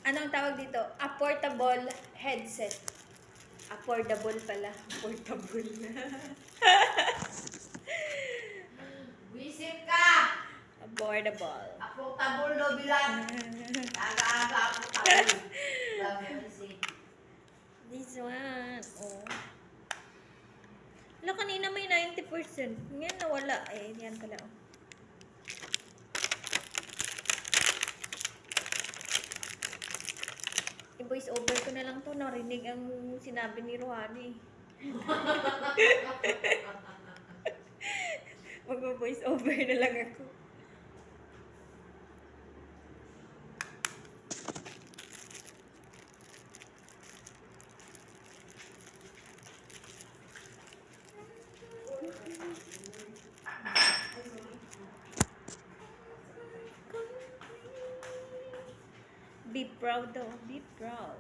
Anong tawag dito? A portable headset. Affordable pala. Portable. Visit ka! Affordable. Affordable no bilang. Aga-aga affordable. This one. Oh. Wala, kanina may 90%. Ngayon nawala. Eh, yan pala. Oh. I-voice over ko na lang to. Narinig ang sinabi ni Rohani. Mag-voice over na lang ako. Be proud though. Be proud.